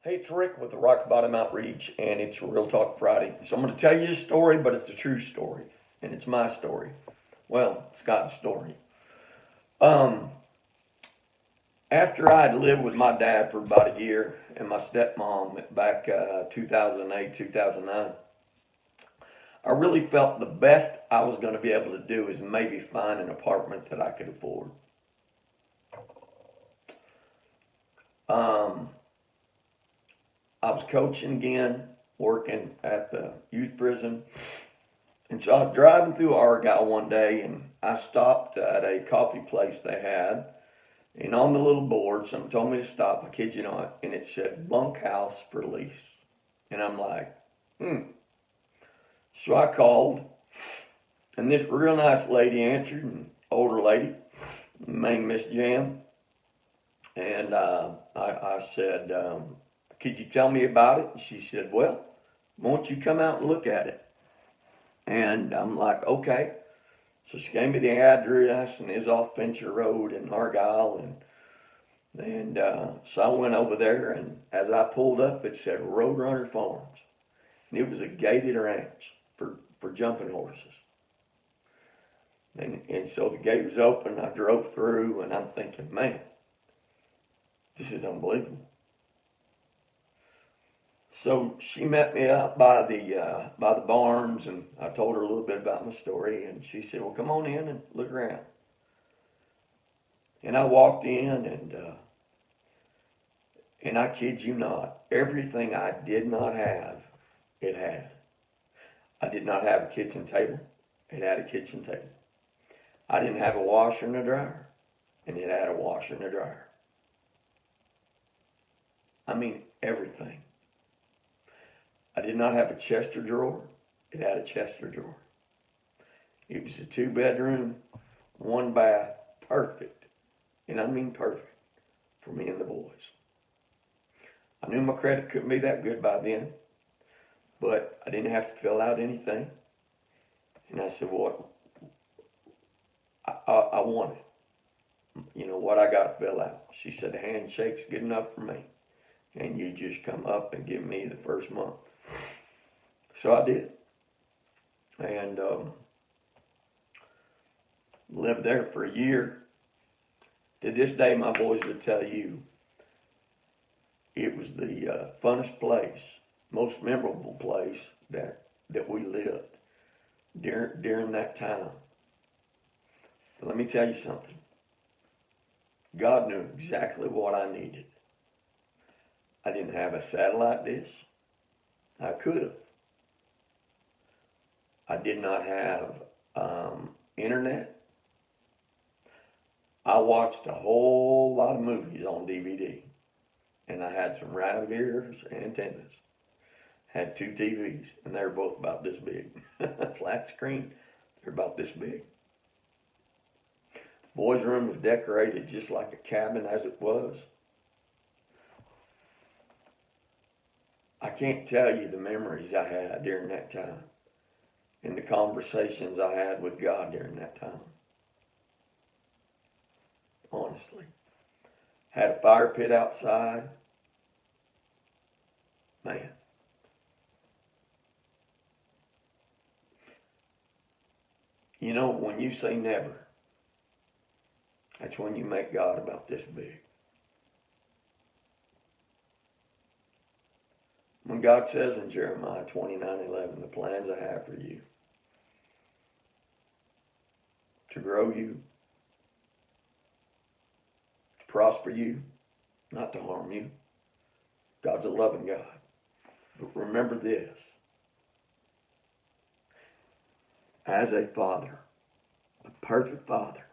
Hey, it's Rick with the Rock Bottom Outreach, and it's Real Talk Friday. So I'm going to tell you a story, but it's a true story, and it's my story. Well, it's God's story. Um, After I had lived with my dad for about a year and my stepmom back 2008, 2009, I really felt the best I was going to be able to do is maybe find an apartment that I could afford. Um, I was coaching again, working at the youth prison. And so I was driving through Argyle one day and I stopped at a coffee place they had. And on the little board, someone told me to stop, I kid you not, and it said bunkhouse for lease. And I'm like, So I called, and this real nice lady answered, an older lady, named Miss Jam. And I said, could you tell me about it? And she said, well, won't you come out and look at it? And I'm like, okay. So she gave me the address, and it's off Fincher Road in Argyle. And so I went over there, and as I pulled up, it said Roadrunner Farms. And it was a gated ranch for jumping horses. And so the gate was open. I drove through, and I'm thinking, man, this is unbelievable. So she met me out by the barns, and I told her a little bit about my story, and she said, well, come on in and look around. And I walked in, and I kid you not, everything I did not have, it had. I did not have a kitchen table. It had a kitchen table. I didn't have a washer and a dryer, and it had a washer and a dryer. I mean, everything. I did not have a chest or drawer. It had a chest or drawer. It was a 2-bedroom, 1 bath, perfect. And I mean perfect for me and the boys. I knew my credit couldn't be that good by then, but I didn't have to fill out anything. And I said, well, I want it. You know, what I got to fill out. She said, the handshake's good enough for me. And you just come up and give me the first month. So I did. And lived there for a year. To this day, my boys would tell you it was the funnest place, most memorable place that we lived during that time. But let me tell you something. God knew exactly what I needed. I didn't have a satellite dish. I could have. I did not have internet. I watched a whole lot of movies on DVD. And I had some rabbit ears antennas. Had 2 TVs, and they're both about this big. Flat screen, they're about this big. Boys' room was decorated just like a cabin as it was. I can't tell you the memories I had during that time and the conversations I had with God during that time. Honestly. Had a fire pit outside. Man. You know, when you say never, that's when you make God about this big. When God says in Jeremiah 29:11, the plans I have for you, to grow you, to prosper you, not to harm you. God's a loving God. But remember this. As a father, a perfect father,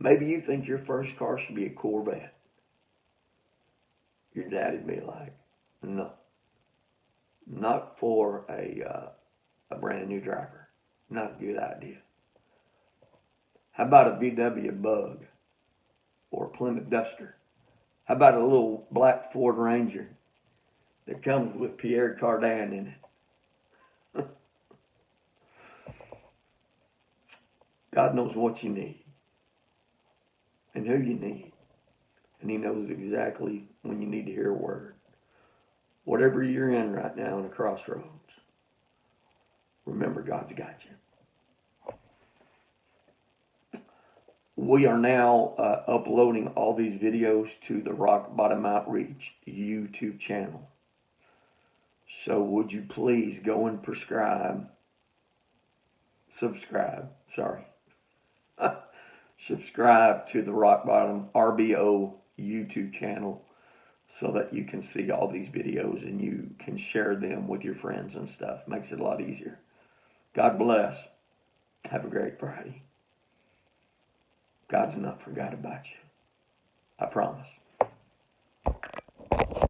maybe you think your first car should be a Corvette. Your daddy'd be like, no, not for a brand new driver. Not a good idea. How about a VW Bug or a Plymouth Duster? How about a little black Ford Ranger that comes with Pierre Cardin in it? God knows what you need and who you need. And He knows exactly when you need to hear a word. Whatever you're in right now in a crossroads, remember God's got you. We are now uploading all these videos to the Rock Bottom Outreach YouTube channel. So would you please go and subscribe to the Rock Bottom RBO YouTube channel so that you can see all these videos and you can share them with your friends and stuff. Makes it a lot easier. God bless. Have a great Friday. God's not forgot about you. I promise.